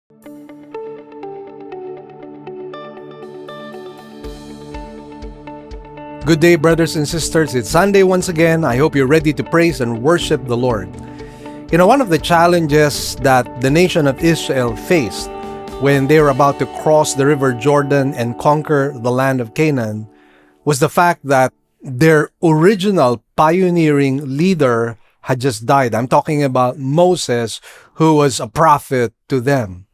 Good day, brothers and sisters. It's Sunday once again. I hope you're ready to praise and worship the Lord. One of the challenges that the nation of Israel faced when they were about to cross the river Jordan and conquer the land of Canaan was the fact that their original pioneering leader had just died. I'm talking about Moses, who was a prophet to them.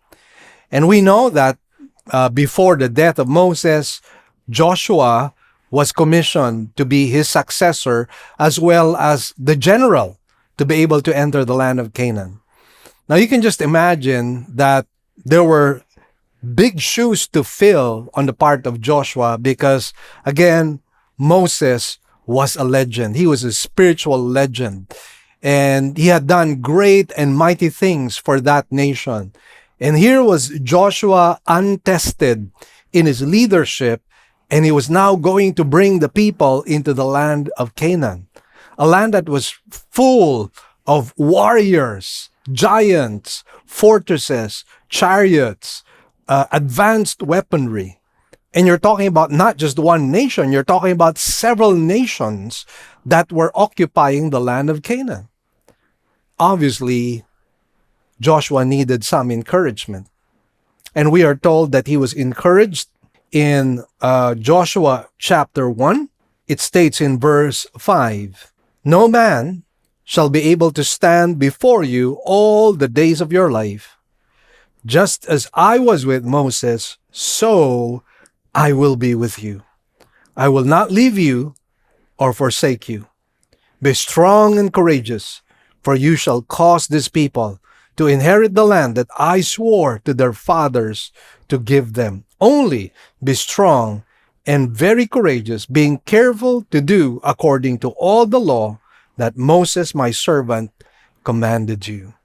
And we know that before the death of Moses, Joshua was commissioned to be his successor, as well as the general to be able to enter the land of Canaan. Now you can just imagine that there were big shoes to fill on the part of Joshua because, again, Moses was a legend. He was a spiritual legend. And he had done great and mighty things for that nation. And here was Joshua untested in his leadership, and he was now going to bring the people into the land of Canaan, a land that was full of warriors, giants, fortresses, chariots, advanced weaponry. And you're talking about not just one nation, you're talking about several nations that were occupying the land of Canaan. Obviously, Joshua needed some encouragement. And we are told that he was encouraged in Joshua chapter 1. It states in verse 5, "No man shall be able to stand before you all the days of your life. Just as I was with Moses, so I will be with you. I will not leave you or forsake you. Be strong and courageous, for you shall cause this people to inherit the land that I swore to their fathers to give them. Only be strong and very courageous, being careful to do according to all the law that Moses my servant commanded you."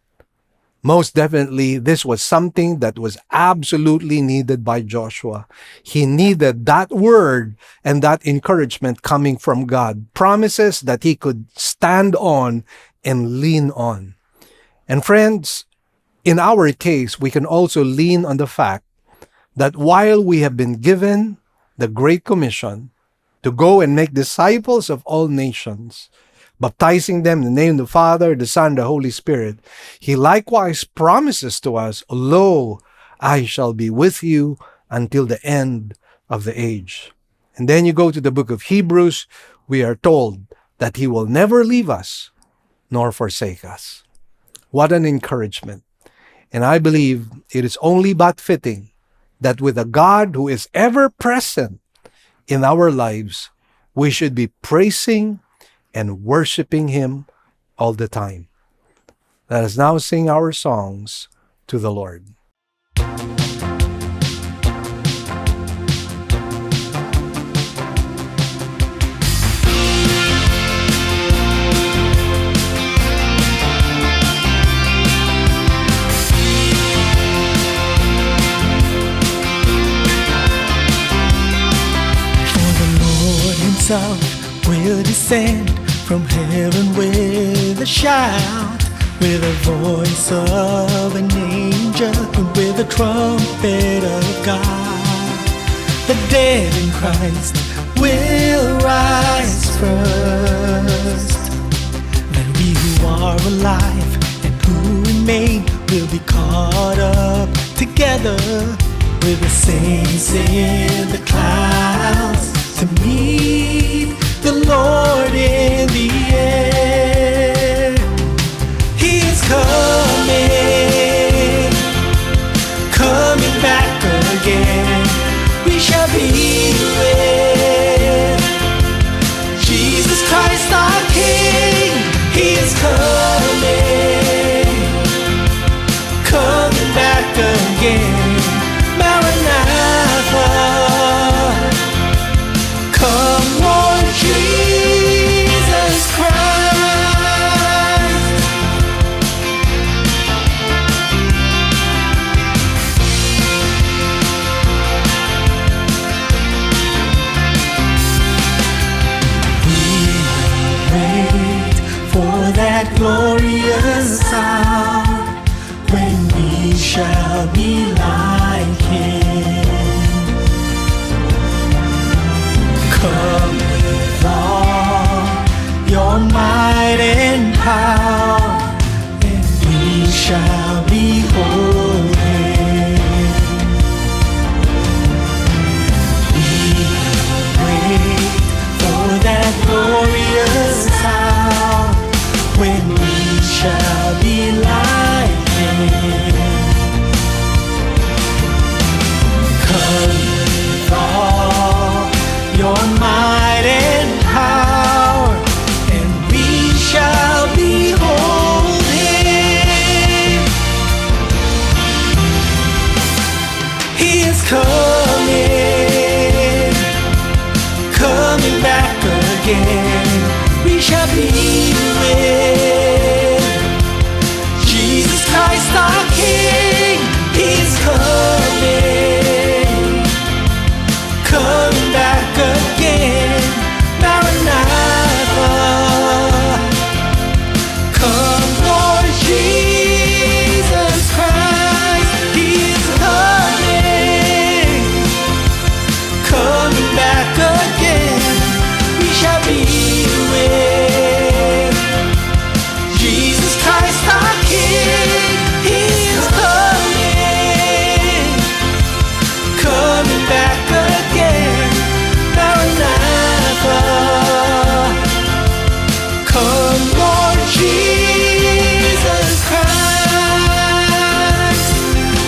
Most definitely, this was something that was absolutely needed by Joshua. He needed that word and that encouragement coming from God, promises that he could stand on and lean on. And friends, in our case, we can also lean on the fact that while we have been given the Great Commission to go and make disciples of all nations, baptizing them in the name of the Father, the Son, and the Holy Spirit, he likewise promises to us, "Lo, I shall be with you until the end of the age." And then you go to the book of Hebrews, we are told that he will never leave us nor forsake us. What an encouragement. And I believe it is only but fitting that with a God who is ever present in our lives, we should be praising and worshiping him all the time. Let us now sing our songs to the Lord. Will descend from heaven with a shout, with a voice of an angel, and with a trumpet of God. The dead in Christ will rise first. Then we who are alive and who remain will be caught up together with the saints in the clouds to meet the Lord in the air. He is coming back again. We shall be with Jesus Christ our King. He is coming back again. Maranatha, come Lord Jesus. shall be like him. Come with all your might and power, and we shall behold him. We wait for that glorious hour when we shall be like him. Come with all your might and power, and we shall behold him. He is coming, coming back again. We shall be with Jesus Christ our King. He is coming, coming back again. Maranatha, come Lord Jesus Christ. He is coming, coming back again. We shall be with Jesus Christ our King. He is coming, coming back again. Maranatha, come Lord Jesus Christ.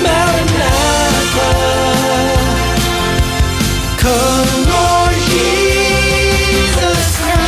Maranatha, come Lord Jesus Christ.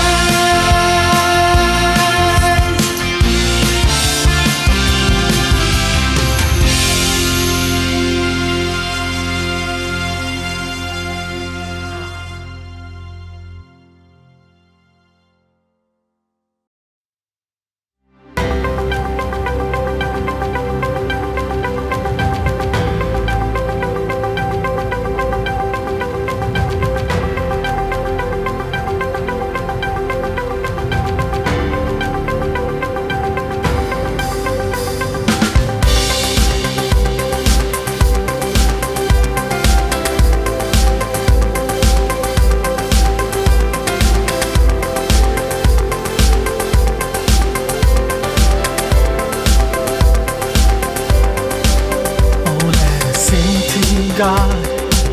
Oh, let us sing to God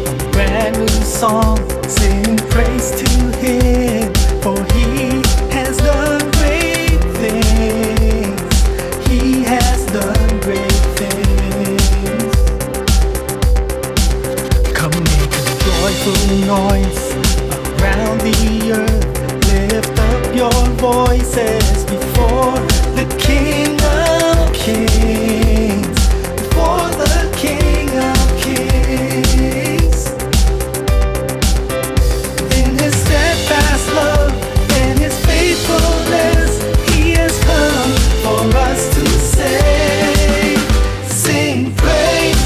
a brand new song, sing praise to him, for he has done great things. He has done great things. Come make a joyful noise around the earth. Lift up your voices before the King of Kings, before the King of Kings. In his steadfast love and his faithfulness, he has come for us to save. Sing praise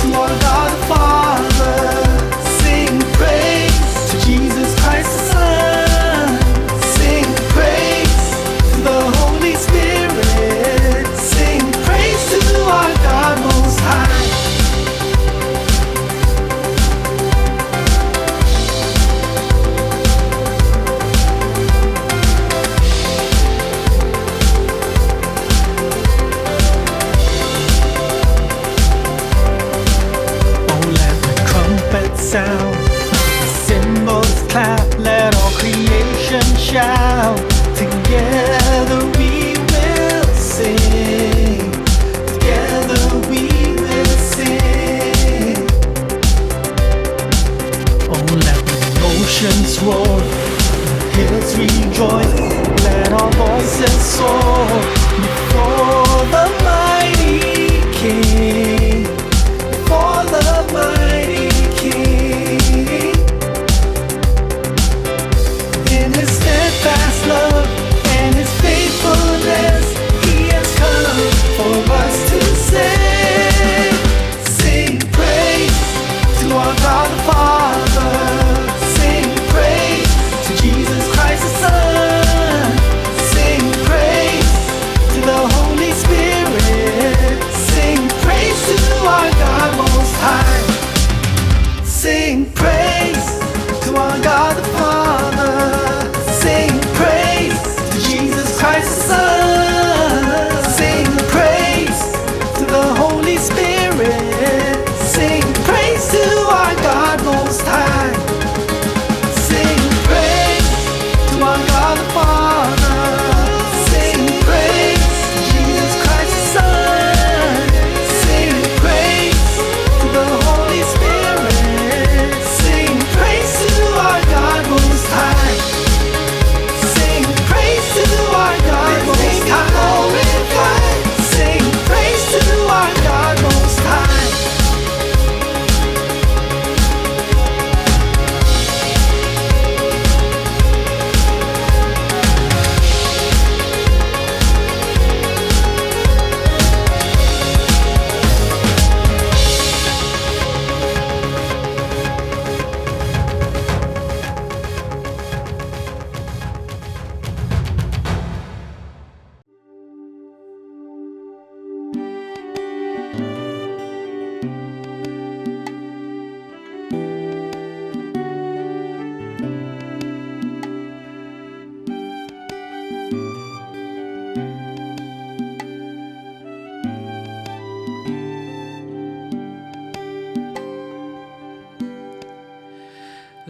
to our God the Father. Sing praise to Jesus Christ the Son. Sing praise to the Holy Spirit. Sing praise to our God Most High. Oh, let the trumpet sound, the cymbals clap, let all creation shout. Together we will sing, together we will sing. Oh, let the oceans roar, the hills rejoice, let our voices soar before the mighty King, before the mighty King. In his steadfast love and his faithfulness, he has come for us to save. Sing praise to our God the Father. Sing praise to Jesus Christ the Son.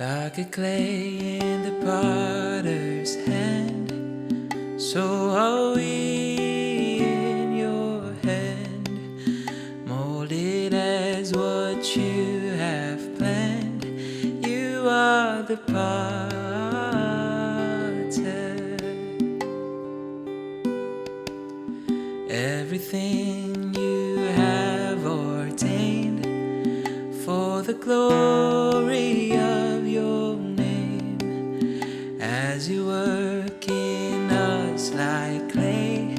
like a clay in the potter's hand, so are we in your hand, molded as what you have planned. You are the potter. Everything you have ordained for the glory of your name, as you work in us like clay,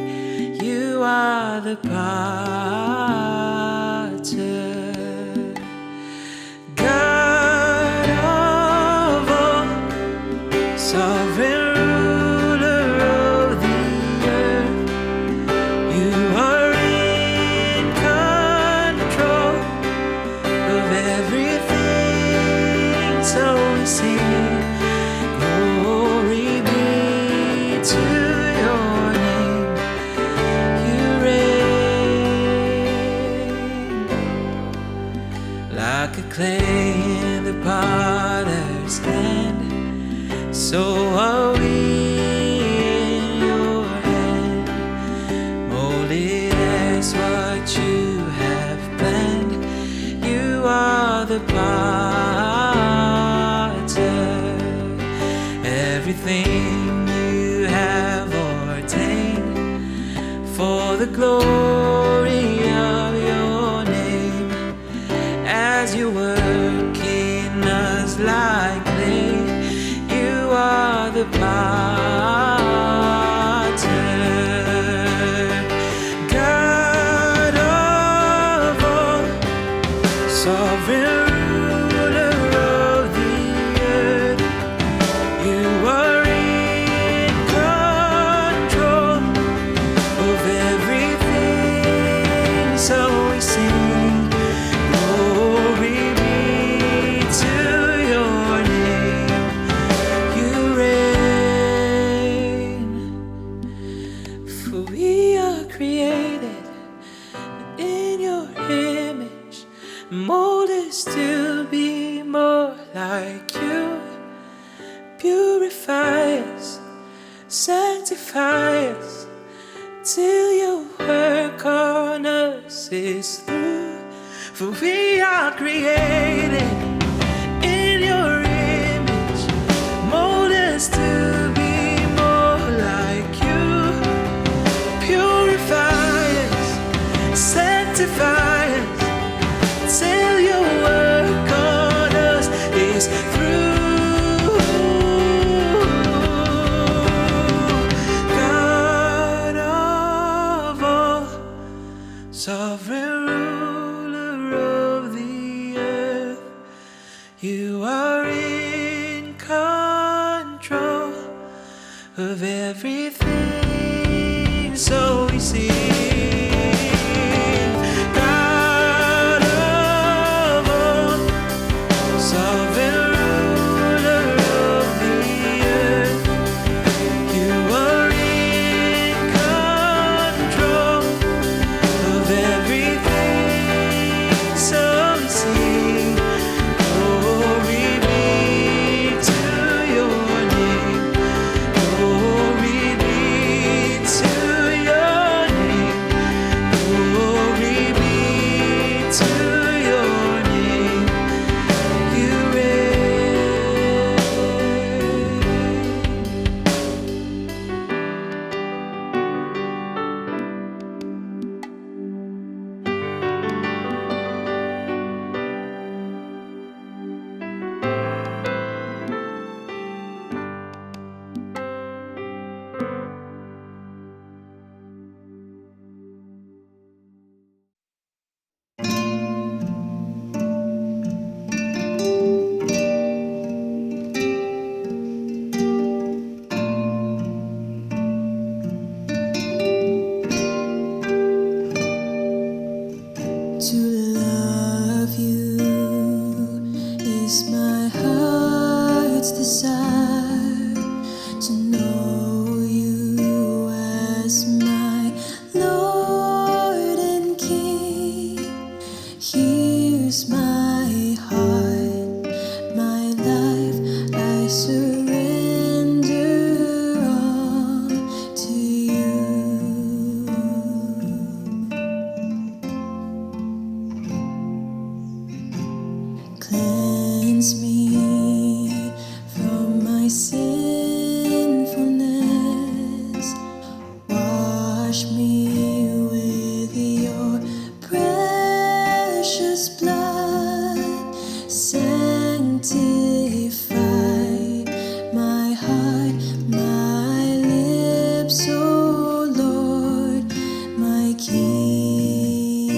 you are the potter. God of all, sovereign ruler of the earth, you are in control of everything, so we sing glory be to your name. You reign like a clay in the potter's hand, so are we in your hand, molded as what you have planned. You are the potter. Everything you have ordained for the glory of your name, as you work in us like clay, you are the potter. God of all, sovereign ruler of the earth, you are in control of everything, so we sing glory be to your name. You reign, for we are created in your image, mold us to be more like you. Purify us, sanctify us, till your work on us is through. For we are created in your image, mold us to be more like you. Purify us, sanctify us, till your work on us is through. God of all, sovereign ruler of the earth, you are in control of everything, so we sing. God of all, sovereign ruler of the earth, you are in control of everything, so we sing glory be to your name. Glory be to your name. Glory be to your name. You reign. blood sanctify my heart, my lips, O Lord, my King.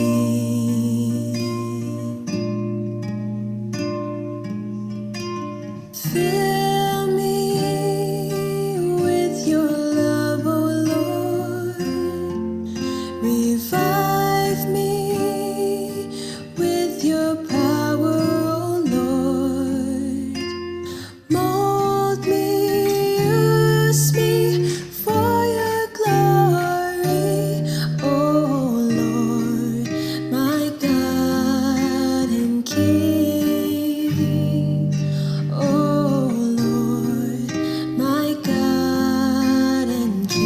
Fill me with your love, O Lord. Revive me with your power, O Lord. Mold me, use me for your glory, O Lord, my God and King. O Lord, my God and King.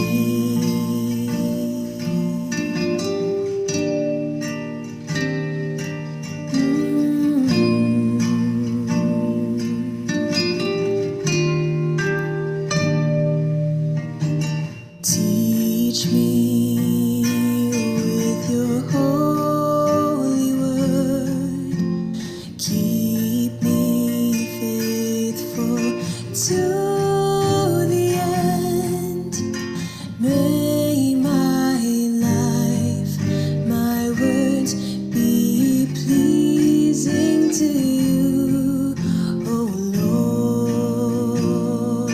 Teach me with your holy word. Keep me faithful to the end. May my life, my words be pleasing to you, O Lord.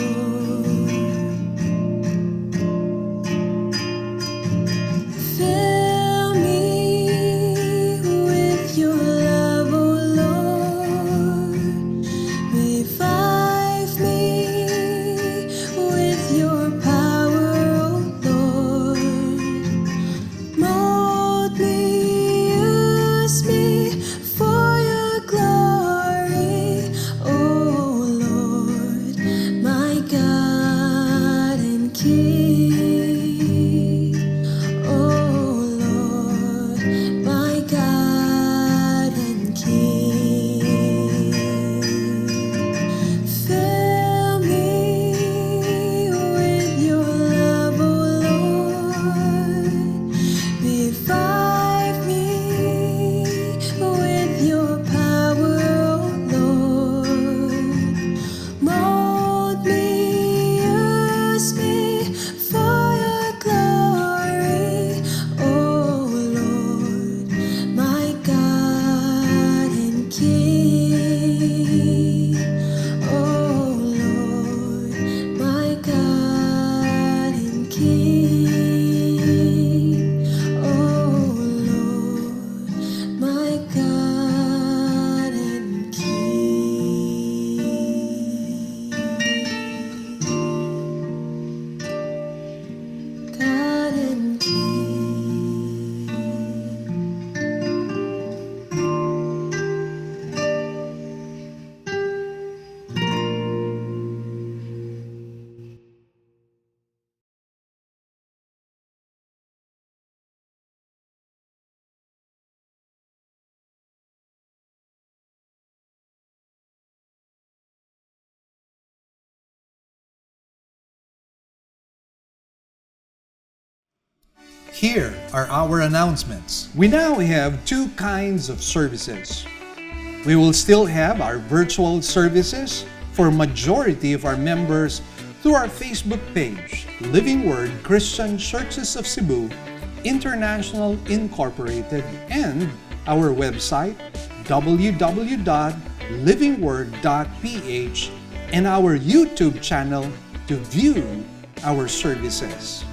Fill me with your love, O Lord. Revive me with your power, O Lord. Mold me, use me for your glory, O Lord, my God and King. O Lord, my God and King. Fill me with your love, O Lord. Revive me with your power, O Lord. Mold me, use me for your glory, O Lord, my God and King. O Lord, my God and King. O Lord, my God and King. God and King. Here are our announcements. We now have two kinds of services. We will still have our virtual services for majority of our members through our Facebook page, Living Word Christian Churches of Cebu, International Incorporated, and our website, www.livingword.ph, and our YouTube channel to view our services.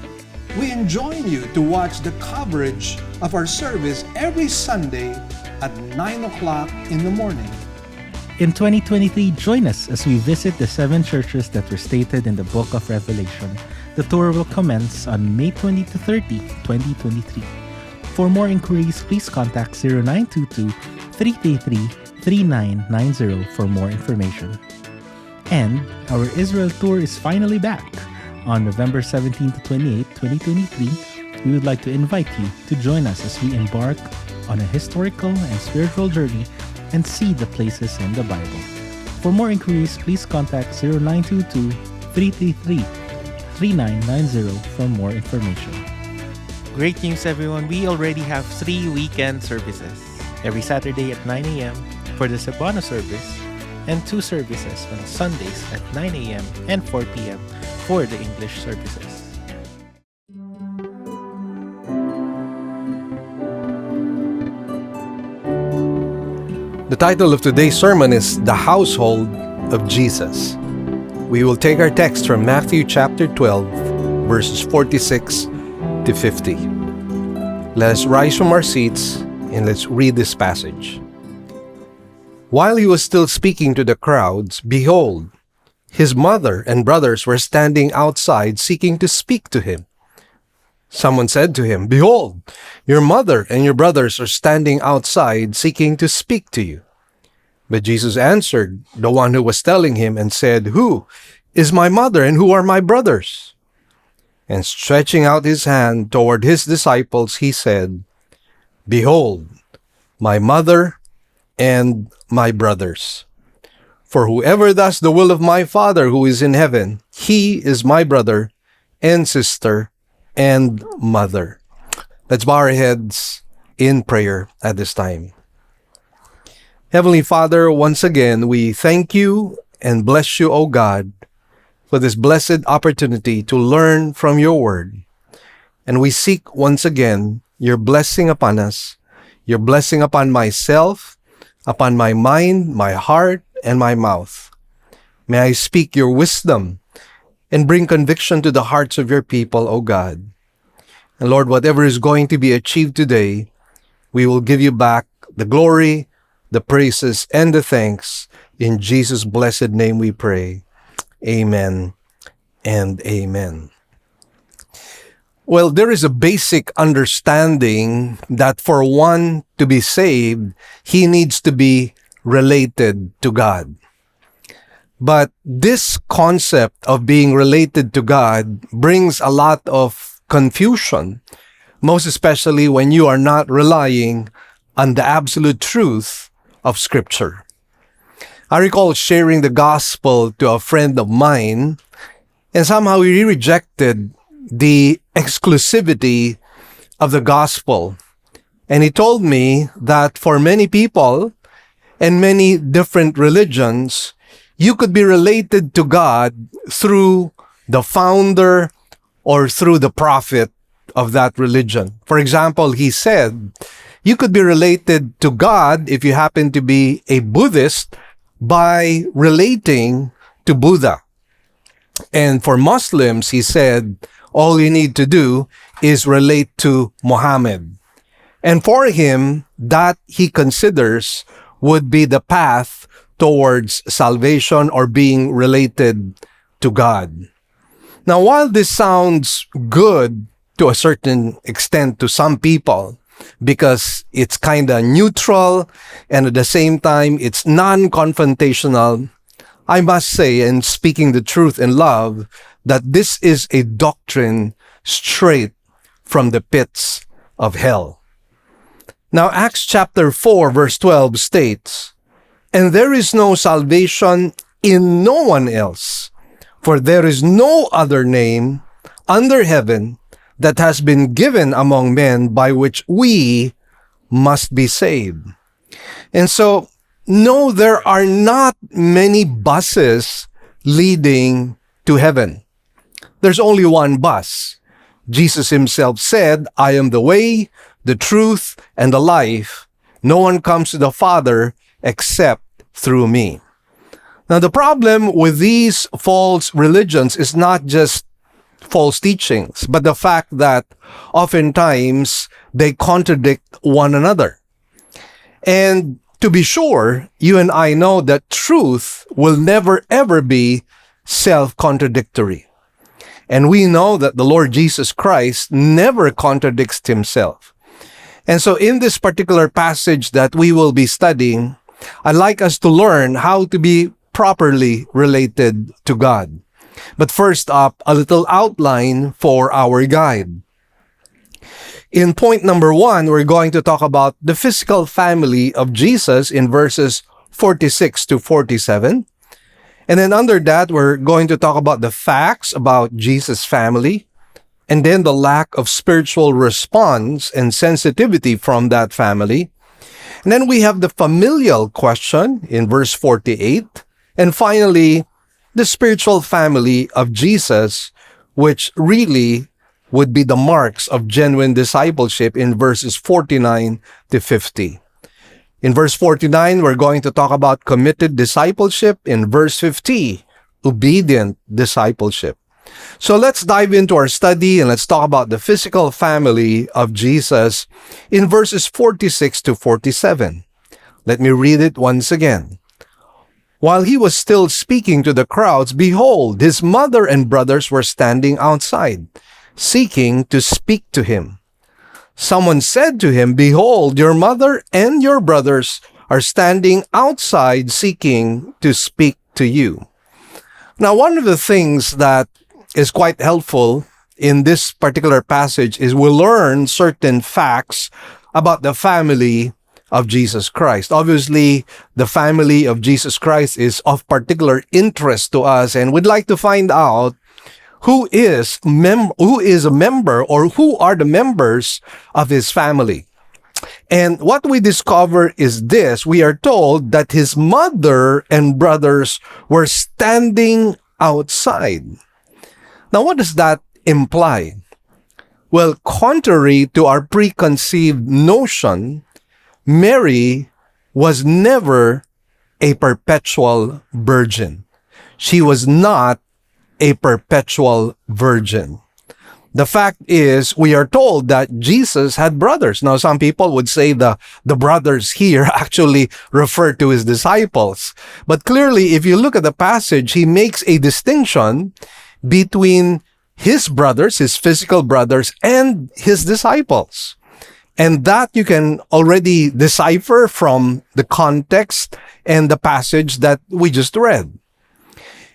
We enjoin you to watch the coverage of our service every Sunday at 9 o'clock in the morning. In 2023, join us as we visit the 7 churches that were stated in the book of Revelation. The tour will commence on May 20 to 30, 2023. For more inquiries, please contact 0922-333-3990 for more information. And our Israel tour is finally back. On November 17 to 28, 2023, we would like to invite you to join us as we embark on a historical and spiritual journey and see the places in the Bible. For more inquiries, please contact 0922-333-3990 for more information. Great news, everyone. We already have 3 weekend services. every Saturday at 9 a.m. for the Cebuano service, and 2 services on Sundays at 9 a.m. and 4 p.m. for the English services. The title of today's sermon is The Household of Jesus. We will take our text from Matthew chapter 12, verses 46 to 50. Let us rise from our seats and let's read this passage. While he was still speaking to the crowds, behold, his mother and brothers were standing outside seeking to speak to him. Someone said to him, "Behold, your mother and your brothers are standing outside seeking to speak to you." But Jesus answered the one who was telling him and said, "Who is my mother and who are my brothers?" And stretching out his hand toward his disciples, he said, "Behold, my mother and my brothers. For whoever does the will of my Father who is in heaven, he is my brother and sister and mother." Let's bow our heads in prayer at this time. Heavenly Father, once again, we thank you and bless you, O God, for this blessed opportunity to learn from your word. And we seek once again your blessing upon us, your blessing upon myself, upon my mind, my heart, and my mouth. May I speak your wisdom and bring conviction to the hearts of your people, O God. And Lord, whatever is going to be achieved today, we will give you back the glory, the praises, and the thanks. In Jesus' blessed name we pray. Amen and amen. Well, there is a basic understanding that for one to be saved, he needs to be related to God. But this concept of being related to God brings a lot of confusion, most especially when you are not relying on the absolute truth of Scripture. I recall sharing the gospel to a friend of mine, and somehow he rejected the exclusivity of the gospel. And he told me that for many people and many different religions, you could be related to God through the founder or through the prophet of that religion. For example, he said, you could be related to God if you happen to be a Buddhist by relating to Buddha. And for Muslims, he said, all you need to do is relate to Muhammad. And for him, that he considers would be the path towards salvation or being related to God. Now, while this sounds good to a certain extent to some people, because it's kind of neutral and at the same time it's non-confrontational, I must say, and speaking the truth in love, that this is a doctrine straight from the pits of hell. Now, Acts chapter 4 verse 12 states, "And there is no salvation in no one else, for there is no other name under heaven that has been given among men by which we must be saved." And so, no, there are not many buses leading to heaven. There's only one bus. Jesus himself said, "I am the way, the truth, and the life. No one comes to the Father except through me." Now, the problem with these false religions is not just false teachings, but the fact that oftentimes they contradict one another. And to be sure, you and I know that truth will never ever be self-contradictory. And we know that the Lord Jesus Christ never contradicts himself. And so in this particular passage that we will be studying, I'd like us to learn how to be properly related to God. But first up, a little outline for our guide. In point number 1, we're going to talk about the physical family of Jesus in verses 46 to 47. And then under that, we're going to talk about the facts about Jesus' family, and then the lack of spiritual response and sensitivity from that family. And then we have the familial question in verse 48. And finally, the spiritual family of Jesus, which really would be the marks of genuine discipleship in verses 49 to 50. In verse 49, we're going to talk about committed discipleship. In verse 50, obedient discipleship. So let's dive into our study and let's talk about the physical family of Jesus in verses 46 to 47. Let me read it once again. While he was still speaking to the crowds, behold, his mother and brothers were standing outside, seeking to speak to him. Someone said to him, behold, your mother and your brothers are standing outside seeking to speak to you. Now, one of the things that is quite helpful in this particular passage is we learn certain facts about the family of Jesus Christ. Obviously, the family of Jesus Christ is of particular interest to us, and we'd like to find out who is a member or who are the members of his family. And what we discover is this. We are told that his mother and brothers were standing outside. Now, what does that imply? Well, contrary to our preconceived notion, Mary was never a perpetual virgin. She was not a perpetual virgin. The fact is, we are told that Jesus had brothers. Now, some people would say the brothers here actually refer to his disciples. But clearly, if you look at the passage, he makes a distinction between his brothers, his physical brothers, and his disciples. And that you can already decipher from the context and the passage that we just read.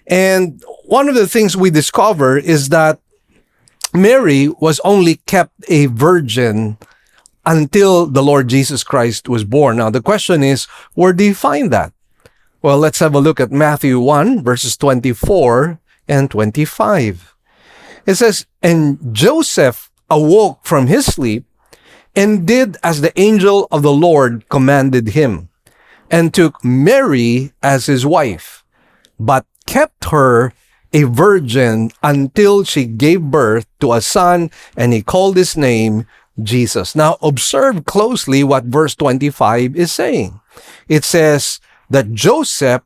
And one of the things we discover is that Mary was only kept a virgin until the Lord Jesus Christ was born. Now, the question is, where do you find that? Well, let's have a look at Matthew 1, verses 24 and 25. It says, and Joseph awoke from his sleep and did as the angel of the Lord commanded him, and took Mary as his wife, but kept her a virgin until she gave birth to a son, and he called his name Jesus. Now, observe closely what verse 25 is saying. It says that Joseph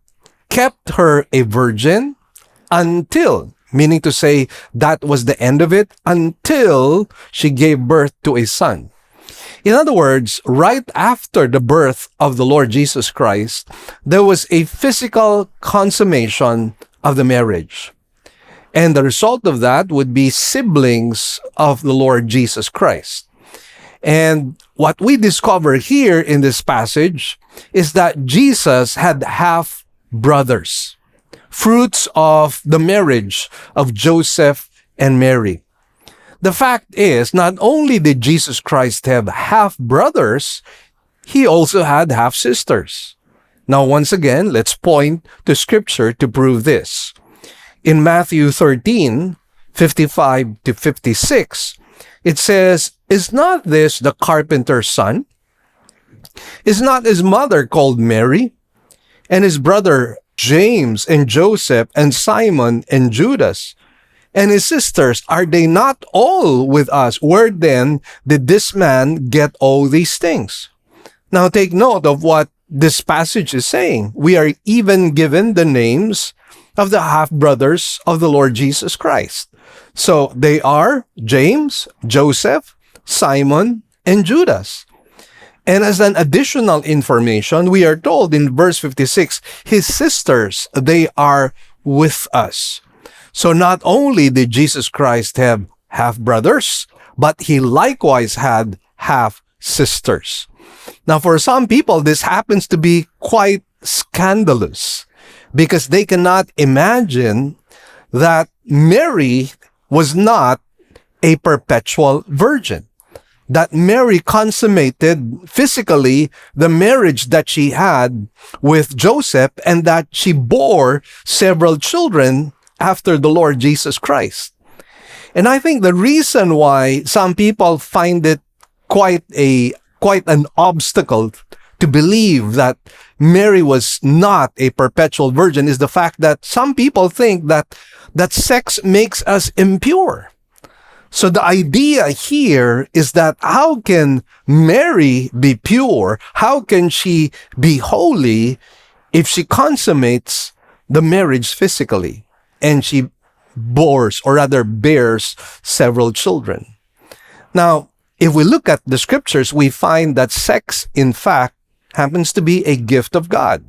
kept her a virgin until, meaning to say that was the end of it, until she gave birth to a son. In other words, right after the birth of the Lord Jesus Christ, there was a physical consummation of the marriage. And the result of that would be siblings of the Lord Jesus Christ. And what we discover here in this passage is that Jesus had half brothers, fruits of the marriage of Joseph and Mary. The fact is, not only did Jesus Christ have half brothers, he also had half sisters. Now, once again, let's point to scripture to prove this. In Matthew 13, 55 to 56, it says, is not this the carpenter's son? Is not his mother called Mary? And his brother James and Joseph and Simon and Judas? And his sisters, are they not all with us? Where then did this man get all these things? Now take note of what this passage is saying. We are even given the names of the half-brothers of the Lord Jesus Christ. So they are James, Joseph, Simon, and Judas. And as an additional information, we are told in verse 56, his sisters, they are with us. So not only did Jesus Christ have half-brothers, but he likewise had half-sisters. Now, for some people, this happens to be quite scandalous because they cannot imagine that Mary was not a perpetual virgin, that Mary consummated physically the marriage that she had with Joseph and that she bore several children after the Lord Jesus Christ. And I think the reason why some people find it quite an obstacle to believe that Mary was not a perpetual virgin is the fact that some people think that sex makes us impure. So the idea here is that how can Mary be pure? How can she be holy if she consummates the marriage physically and she bears several children? Now, if we look at the scriptures, we find that sex, in fact, happens to be a gift of God.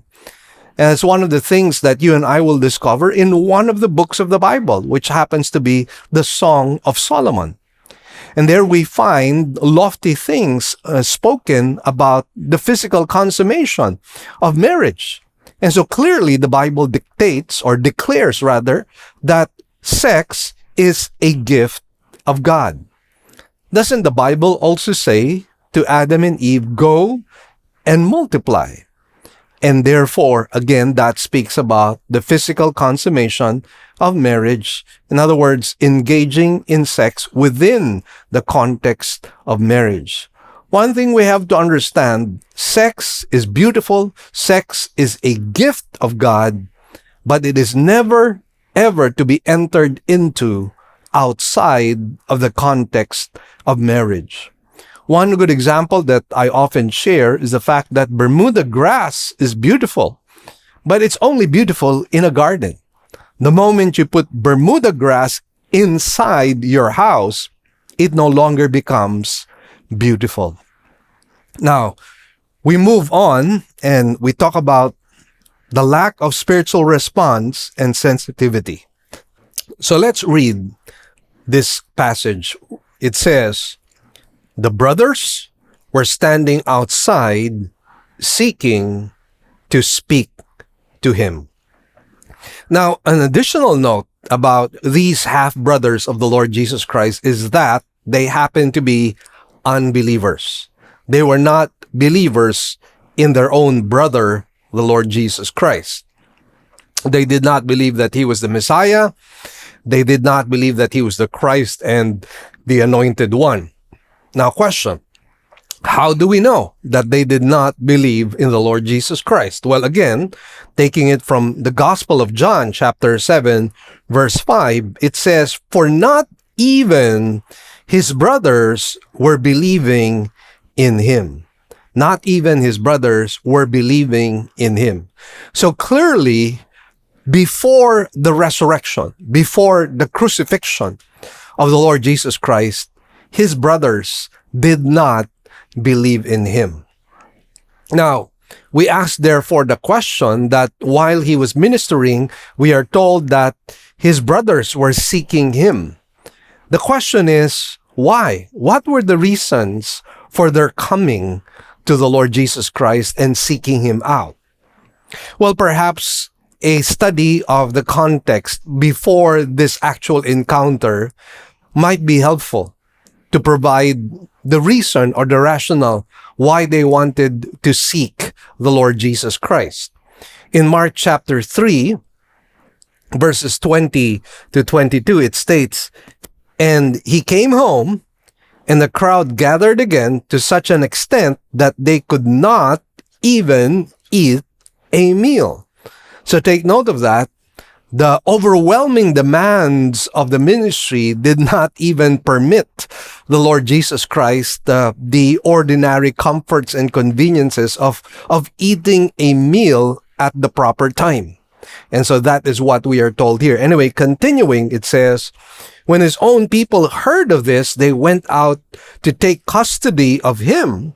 And it's one of the things that you and I will discover in one of the books of the Bible, which happens to be the Song of Solomon. And there we find lofty things spoken about the physical consummation of marriage. And so clearly the Bible declares that sex is a gift of God. Doesn't the Bible also say to Adam and Eve, go and multiply? And therefore, again, that speaks about the physical consummation of marriage. In other words, engaging in sex within the context of marriage. One thing we have to understand, sex is beautiful. Sex is a gift of God, but it is never, ever to be entered into outside of the context of marriage. One good example that I often share is the fact that Bermuda grass is beautiful, but it's only beautiful in a garden. The moment you put Bermuda grass inside your house, it no longer becomes beautiful. Now, we move on and we talk about the lack of spiritual response and sensitivity. So let's read this passage. It says, the brothers were standing outside seeking to speak to him. Now, an additional note about these half-brothers of the Lord Jesus Christ is that they happen to be unbelievers. They were not believers in their own brother, the Lord Jesus Christ. They did not believe that he was the Messiah. They did not believe that he was the Christ and the Anointed One. Now, question, how do we know that they did not believe in the Lord Jesus Christ? Well, again, taking it from the Gospel of John, chapter 7, verse 5, it says, for not even his brothers were believing in him. Not even his brothers were believing in him. So clearly, before the resurrection, before the crucifixion of the Lord Jesus Christ, his brothers did not believe in him. Now, we ask therefore the question that while he was ministering, we are told that his brothers were seeking him. The question is, why? What were the reasons for their coming to the Lord Jesus Christ and seeking him out? Well, perhaps a study of the context before this actual encounter might be helpful to provide the reason or the rationale why they wanted to seek the Lord Jesus Christ. In Mark chapter 3, verses 20 to 22, it states, and he came home, and the crowd gathered again to such an extent that they could not even eat a meal. So take note of that. The overwhelming demands of the ministry did not even permit the Lord Jesus Christ the ordinary comforts and conveniences of eating a meal at the proper time. And so that is what we are told here. Anyway, continuing, it says, when his own people heard of this, they went out to take custody of him,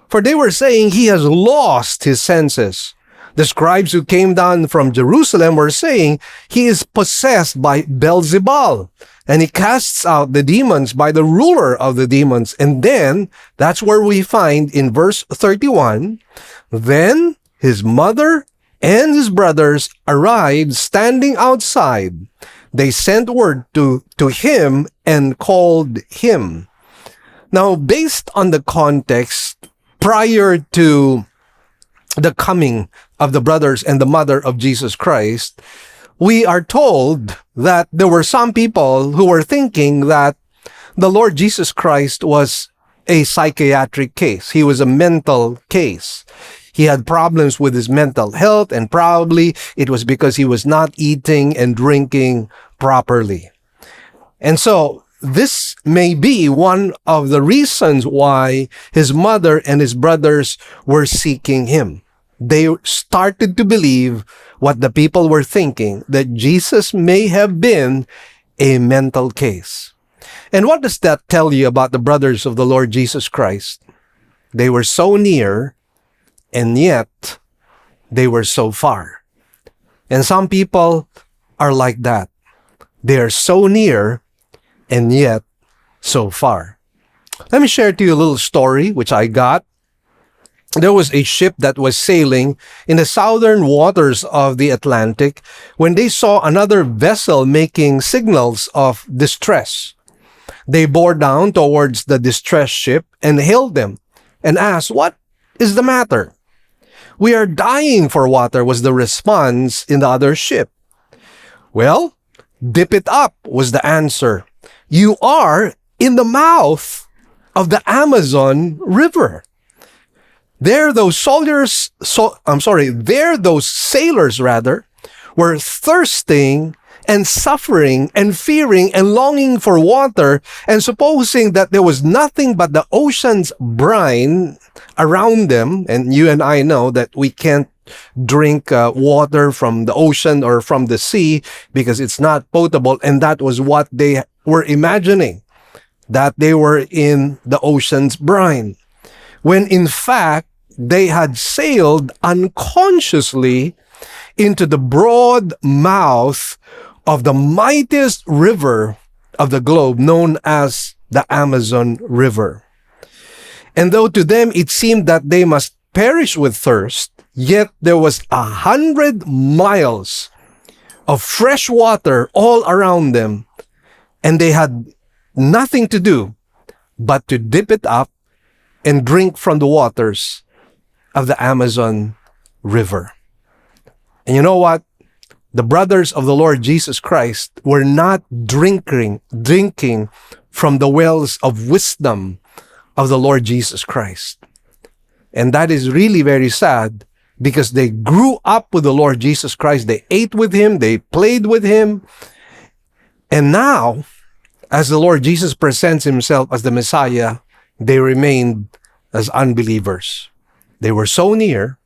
for they were saying he has lost his senses. The scribes who came down from Jerusalem were saying he is possessed by Beelzebul, and he casts out the demons by the ruler of the demons. And then, that's where we find in verse 31, then his mother and his brothers arrived standing outside. They sent word to him and called him. Now, based on the context, prior to the coming of the brothers and the mother of Jesus Christ, we are told that there were some people who were thinking that the Lord Jesus Christ was a psychiatric case. He was a mental case. He had problems with his mental health, and probably it was because he was not eating and drinking properly. And so this may be one of the reasons why his mother and his brothers were seeking him. They started to believe what the people were thinking, that Jesus may have been a mental case. And what does that tell you about the brothers of the Lord Jesus Christ? They were so near, and yet they were so far. And some people are like that. They are so near, and yet so far. Let me share to you a little story which I got. There was a ship that was sailing in the southern waters of the Atlantic when they saw another vessel making signals of distress. They bore down towards the distressed ship and hailed them and asked, "What is the matter?" "We are dying for water," was the response in the other ship. "Well, dip it up," was the answer. "You are in the mouth of the Amazon River." There those sailors were thirsting and suffering and fearing and longing for water, and supposing that there was nothing but the ocean's brine around them. And you and I know that we can't drink water from the ocean or from the sea because it's not potable. And that was what they were imagining, that they were in the ocean's brine, when in fact they had sailed unconsciously into the broad mouth of the mightiest river of the globe, known as the Amazon River. And though to them it seemed that they must perish with thirst, yet there was 100 miles of fresh water all around them, and they had nothing to do but to dip it up and drink from the waters of the Amazon River. And you know what? The brothers of the Lord Jesus Christ were not drinking from the wells of wisdom of the Lord Jesus Christ. And that is really very sad, because they grew up with the Lord Jesus Christ. They ate with him. They played with him. And now, as the Lord Jesus presents himself as the Messiah, they remained as unbelievers. They were so near,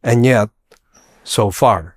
and yet so far.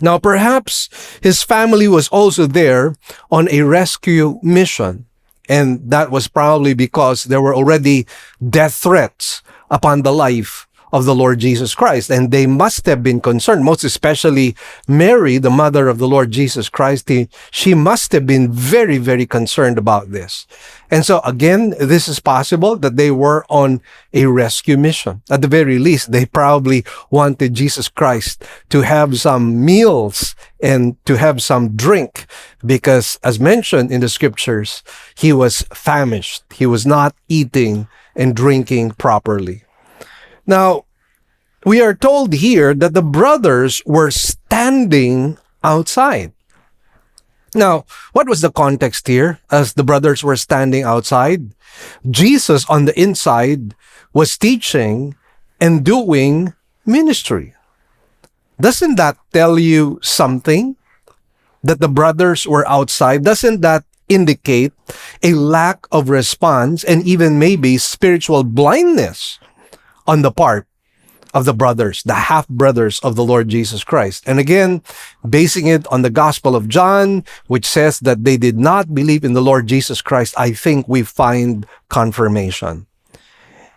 Now, perhaps his family was also there on a rescue mission, and that was probably because there were already death threats upon the life of the Lord Jesus Christ, and they must have been concerned, most especially Mary, the mother of the Lord Jesus Christ. She must have been very, very concerned about this. And so again, this is possible that they were on a rescue mission. At the very least, they probably wanted Jesus Christ to have some meals and to have some drink, because as mentioned in the scriptures, he was famished. He was not eating and drinking properly. Now, we are told here that the brothers were standing outside. Now, what was the context here as the brothers were standing outside? Jesus on the inside was teaching and doing ministry. Doesn't that tell you something? That the brothers were outside? Doesn't that indicate a lack of response and even maybe spiritual blindness on the part of the brothers, the half-brothers of the Lord Jesus Christ? And again, basing it on the Gospel of John, which says that they did not believe in the Lord Jesus Christ, I think we find confirmation.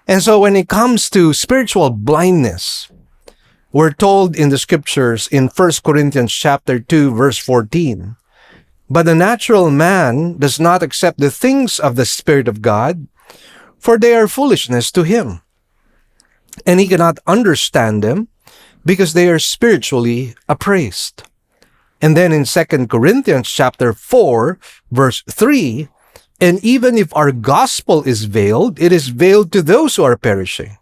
And so when it comes to spiritual blindness, we're told in the scriptures in 1 Corinthians chapter 2, verse 14, "But the natural man does not accept the things of the Spirit of God, for they are foolishness to him. And he cannot understand them, because they are spiritually appraised." And then in 2 Corinthians chapter 4, verse 3, "And even if our gospel is veiled, it is veiled to those who are perishing,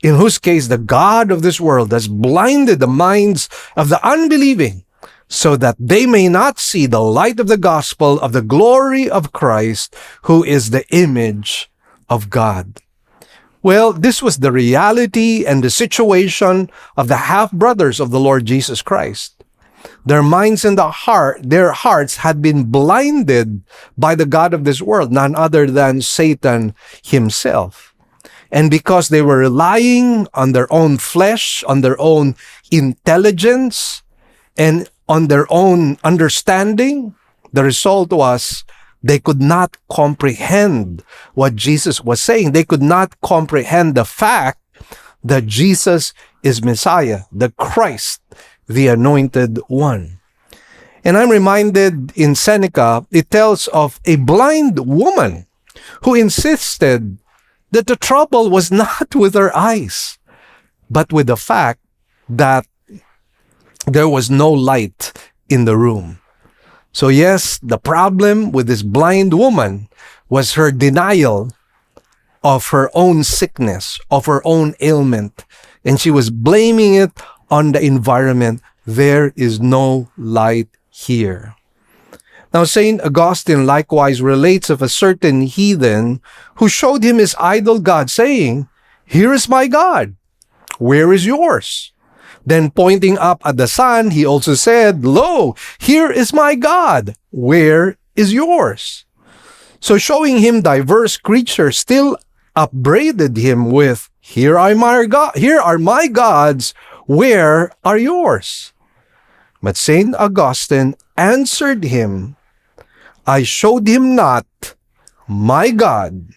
in whose case the God of this world has blinded the minds of the unbelieving, so that they may not see the light of the gospel of the glory of Christ, who is the image of God. Well, this was the reality and the situation of the half-brothers of the Lord Jesus Christ. Their minds and their hearts had been blinded by the god of this world, none other than Satan himself. And because they were relying on their own flesh, on their own intelligence, and on their own understanding, the result was they could not comprehend what Jesus was saying. They could not comprehend the fact that Jesus is Messiah, the Christ, the Anointed One. And I'm reminded in Seneca, it tells of a blind woman who insisted that the trouble was not with her eyes, but with the fact that there was no light in the room. So yes, the problem with this blind woman was her denial of her own sickness, of her own ailment, and she was blaming it on the environment. There is no light here. Now, St. Augustine likewise relates of a certain heathen who showed him his idol god, saying, "Here is my God. Where is yours?" Then pointing up at the sun, he also said, "Lo, here is my God. Where is yours?" So showing him diverse creatures, still upbraided him with, Here are my gods. Where are yours?" But St. Augustine answered him, "I showed him not my God,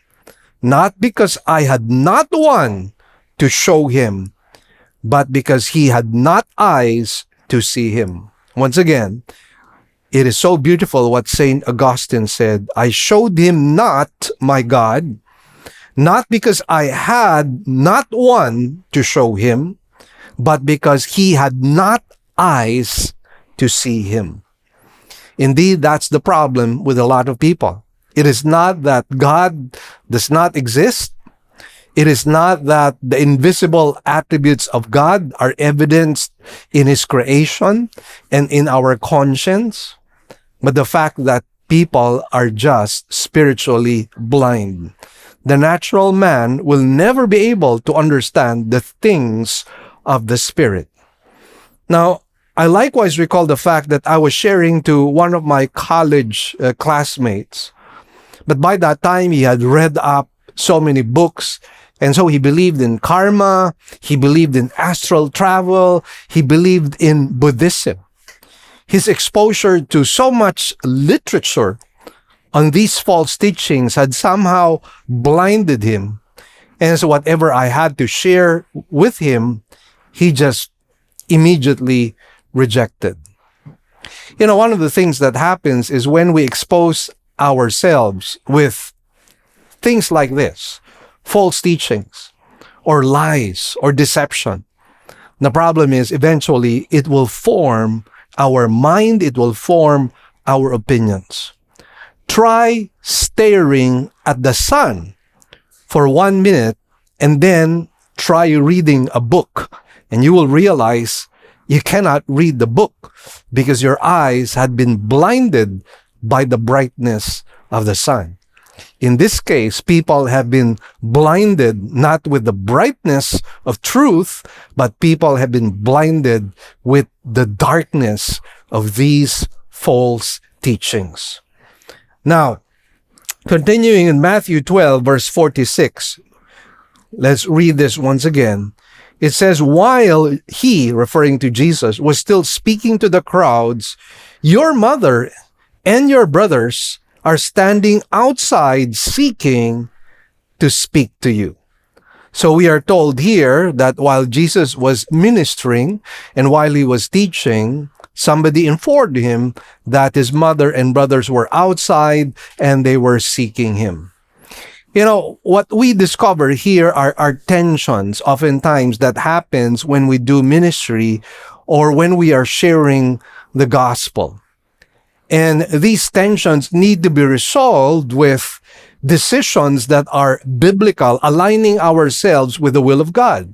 not because I had not one to show him, but because he had not eyes to see him." Once again, it is so beautiful what St. Augustine said. I showed him not my God, not because I had not one to show him, but because he had not eyes to see him. Indeed, that's the problem with a lot of people. It is not that God does not exist. It is not that the invisible attributes of God are evidenced in His creation and in our conscience, but the fact that people are just spiritually blind. The natural man will never be able to understand the things of the Spirit. Now, I likewise recall the fact that I was sharing to one of my college classmates, but by that time he had read up so many books, and so he believed in karma, he believed in astral travel, he believed in Buddhism. His exposure to so much literature on these false teachings had somehow blinded him. And so whatever I had to share with him, he just immediately rejected. You know, one of the things that happens is when we expose ourselves with things like this, false teachings, or lies, or deception, the problem is eventually it will form our mind, it will form our opinions. Try staring at the sun for 1 minute and then try reading a book, and you will realize you cannot read the book because your eyes had been blinded by the brightness of the sun. In this case, people have been blinded not with the brightness of truth, but people have been blinded with the darkness of these false teachings. Now, continuing in Matthew 12, verse 46, let's read this once again. It says, "While he," referring to Jesus, "was still speaking to the crowds, your mother and your brothers are standing outside seeking to speak to you." So we are told here that while Jesus was ministering and while he was teaching, somebody informed him that his mother and brothers were outside and they were seeking him. You know, what we discover here are tensions oftentimes that happens when we do ministry or when we are sharing the gospel. And these tensions need to be resolved with decisions that are biblical, aligning ourselves with the will of God.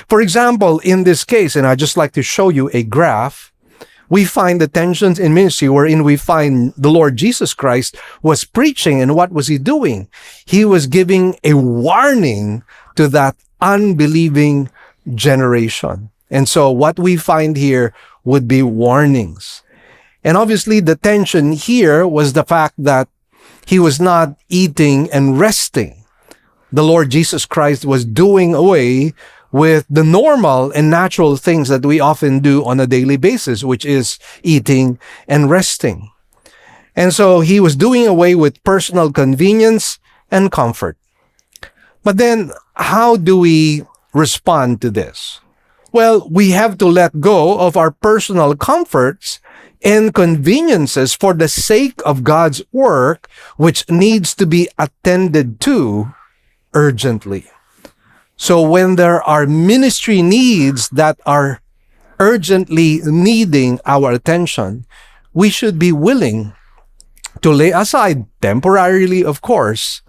For example, in this case, and I'd just like to show you a graph, we find the tensions in ministry wherein we find the Lord Jesus Christ was preaching, and what was he doing? He was giving a warning to that unbelieving generation. And so what we find here would be warnings. And obviously the tension here was the fact that he was not eating and resting. The Lord Jesus Christ was doing away with the normal and natural things that we often do on a daily basis, which is eating and resting. And so he was doing away with personal convenience and comfort. But then, how do we respond to this? Well, we have to let go of our personal comforts and conveniences for the sake of God's work, which needs to be attended to urgently. So when there are ministry needs that are urgently needing our attention, we should be willing to lay aside, temporarily of course,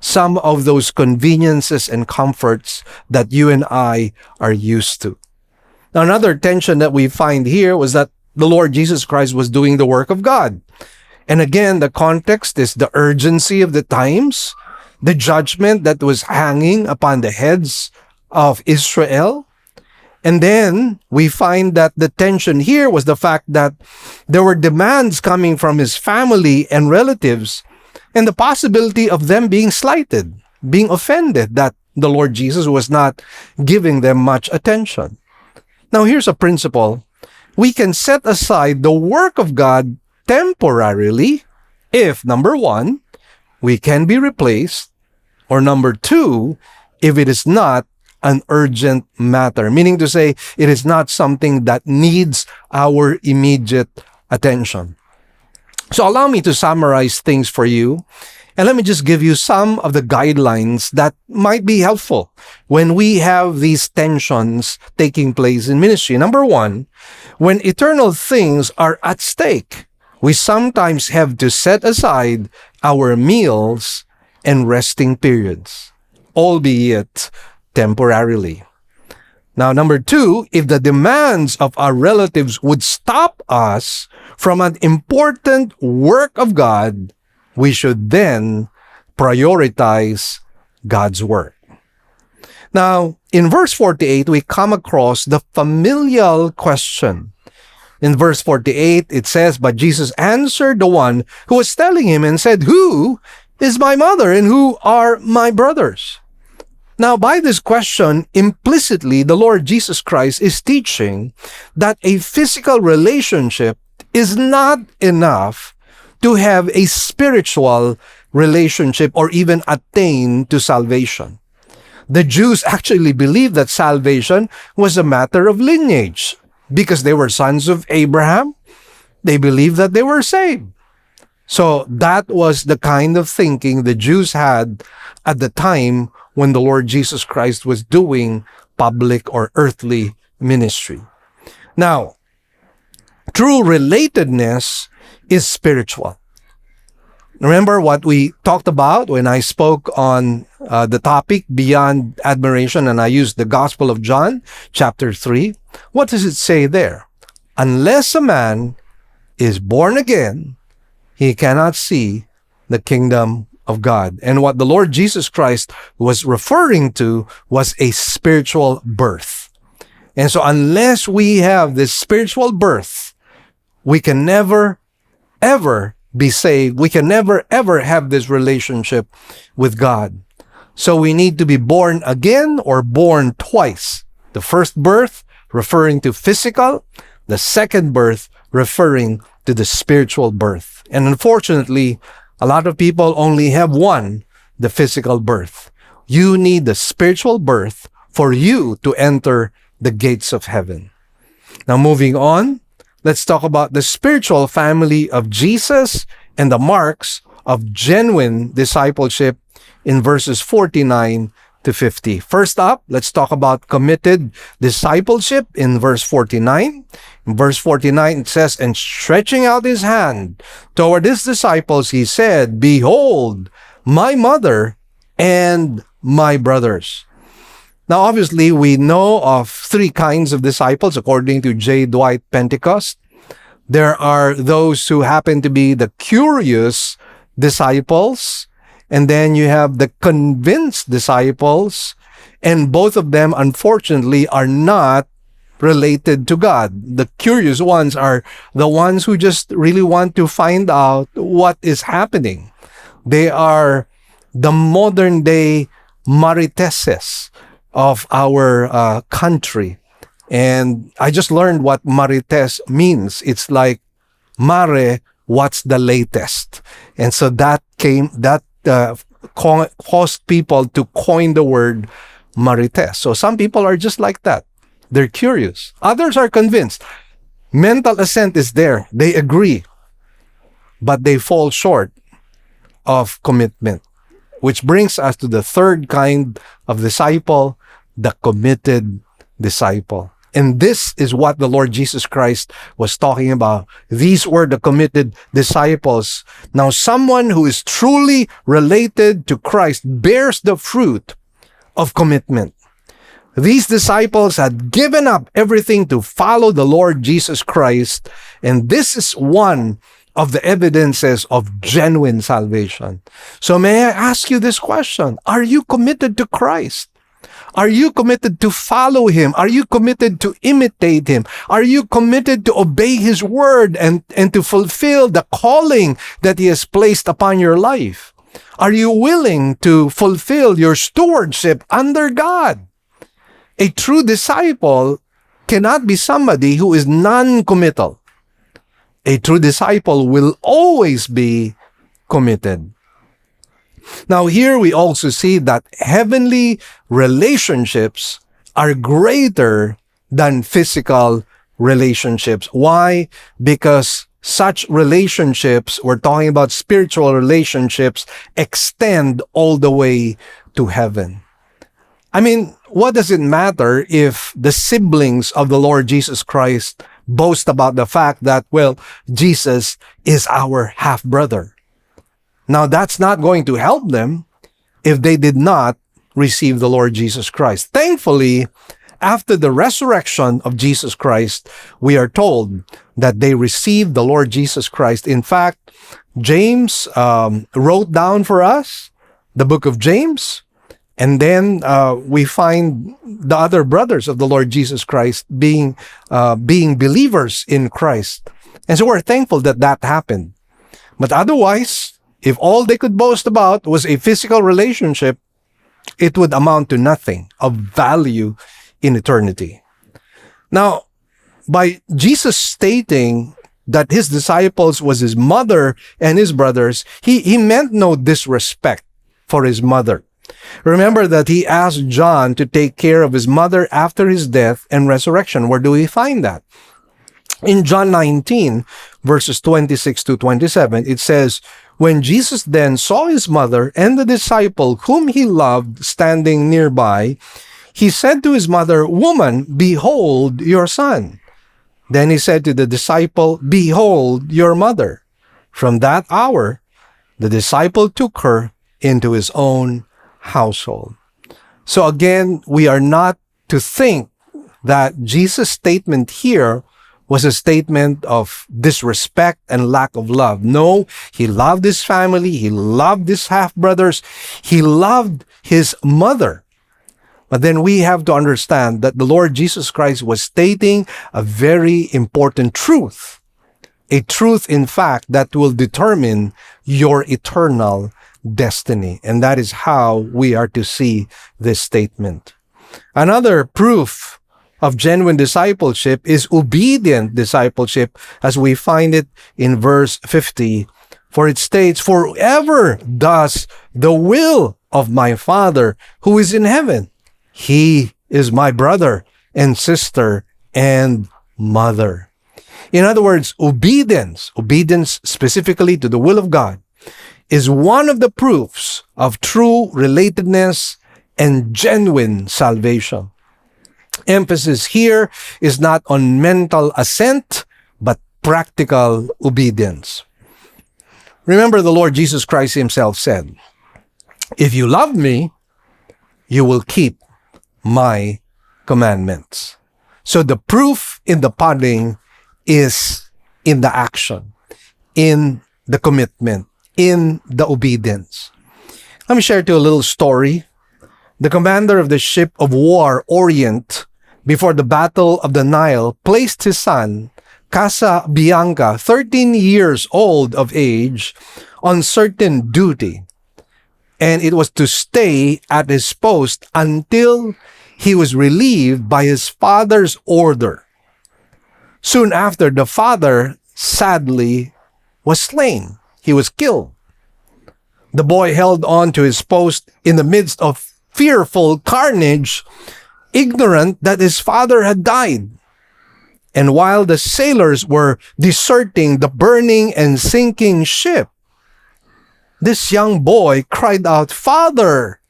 some of those conveniences and comforts that you and I are used to. Now, another tension that we find here was that the Lord Jesus Christ was doing the work of God. And again, the context is the urgency of the times, the judgment that was hanging upon the heads of Israel. And then we find that the tension here was the fact that there were demands coming from his family and relatives, and the possibility of them being slighted, being offended that the Lord Jesus was not giving them much attention. Now, here's a principle. We can set aside the work of God temporarily if, number one, we can be replaced, or number two, if it is not an urgent matter, meaning to say it is not something that needs our immediate attention. So allow me to summarize things for you, and let me just give you some of the guidelines that might be helpful when we have these tensions taking place in ministry. Number one, when eternal things are at stake, we sometimes have to set aside our meals and resting periods, albeit temporarily. Now, number two, if the demands of our relatives would stop us from an important work of God, we should then prioritize God's work. Now, in verse 48, we come across the familial question. In verse 48, it says, "But Jesus answered the one who was telling him and said, 'Who is my mother and who are my brothers?'" Now, by this question, implicitly, the Lord Jesus Christ is teaching that a physical relationship is not enough to have a spiritual relationship or even attain to salvation. The Jews actually believed that salvation was a matter of lineage. Because they were sons of Abraham, they believed that they were saved. So that was the kind of thinking the Jews had at the time when the Lord Jesus Christ was doing public or earthly ministry. Now, true relatedness is spiritual. Remember what we talked about when I spoke on the topic beyond admiration, and I used the Gospel of John, chapter 3. What does it say there? Unless a man is born again, he cannot see the kingdom of God. And what the Lord Jesus Christ was referring to was a spiritual birth. And so unless we have this spiritual birth, we can never, ever be saved. We can never, ever have this relationship with God. So we need to be born again or born twice. The first birth referring to physical, the second birth referring to the spiritual birth. And unfortunately, a lot of people only have one, the physical birth. You need the spiritual birth for you to enter the gates of heaven. Now, moving on, let's talk about the spiritual family of Jesus and the marks of genuine discipleship in verses 49 to 50. First up, let's talk about committed discipleship in verse 49. In verse 49, it says, "And stretching out his hand toward his disciples, he said, 'Behold, my mother and my brothers.'" Now, obviously, we know of three kinds of disciples according to J. Dwight Pentecost. There are those who happen to be the curious disciples, and then you have the convinced disciples, and both of them, unfortunately, are not related to God. The curious ones are the ones who just really want to find out what is happening. They are the modern day mariteses of our country. And I just learned what marites means. It's like mare, what's the latest? And so that caused people to coin the word marites. So some people are just like that. They're curious. Others are convinced. Mental assent is there. They agree. But they fall short of commitment. Which brings us to the third kind of disciple, the committed disciple. And this is what the Lord Jesus Christ was talking about. These were the committed disciples. Now, someone who is truly related to Christ bears the fruit of commitment. These disciples had given up everything to follow the Lord Jesus Christ, and this is one of the evidences of genuine salvation. So may I ask you this question? Are you committed to Christ? Are you committed to follow Him? Are you committed to imitate Him? Are you committed to obey His word and to fulfill the calling that He has placed upon your life? Are you willing to fulfill your stewardship under God? A true disciple cannot be somebody who is non-committal. A true disciple will always be committed. Now here we also see that heavenly relationships are greater than physical relationships. Why? Because such relationships, we're talking about spiritual relationships, extend all the way to heaven. I mean, what does it matter if the siblings of the Lord Jesus Christ boast about the fact that, well, Jesus is our half-brother? Now, that's not going to help them if they did not receive the Lord Jesus Christ. Thankfully, after the resurrection of Jesus Christ, we are told that they received the Lord Jesus Christ. In fact, James wrote down for us the book of James, and then we find the other brothers of the Lord Jesus Christ being believers in Christ. And so we're thankful that that happened. But otherwise, if all they could boast about was a physical relationship, it would amount to nothing of value in eternity. Now, by Jesus stating that his disciples was his mother and his brothers, he meant no disrespect for his mother. Remember that he asked John to take care of his mother after his death and resurrection. Where do we find that? In John 19, verses 26 to 27, it says, "When Jesus then saw his mother and the disciple whom he loved standing nearby, he said to his mother, 'Woman, behold your son.' Then he said to the disciple, 'Behold your mother.' From that hour, the disciple took her into his own household." So again, we are not to think that Jesus' statement here was a statement of disrespect and lack of love. No, he loved his family, he loved his half-brothers, he loved his mother. But then we have to understand that the Lord Jesus Christ was stating a very important truth. A truth, in fact, that will determine your eternal destiny. And that is how we are to see this statement. Another proof of genuine discipleship is obedient discipleship, as we find it in verse 50. For it states, "For whoever does the will of my Father who is in heaven, he is my brother and sister and mother." In other words, obedience specifically to the will of God, is one of the proofs of true relatedness and genuine salvation. Emphasis here is not on mental assent, but practical obedience. Remember, the Lord Jesus Christ himself said, "If you love me, you will keep my commandments." So the proof in the pudding is in the action, in the commitment, in the obedience. Let me share to you a little story. The commander of the ship of war Orient, before the Battle of the Nile, placed his son, Casabianca, 13 years old of age, on certain duty. And it was to stay at his post until he was relieved by his father's order. Soon after, the father sadly was slain. He was killed. The boy held on to his post in the midst of fearful carnage, ignorant that his father had died. And while the sailors were deserting the burning and sinking ship, this young boy cried out, "Father,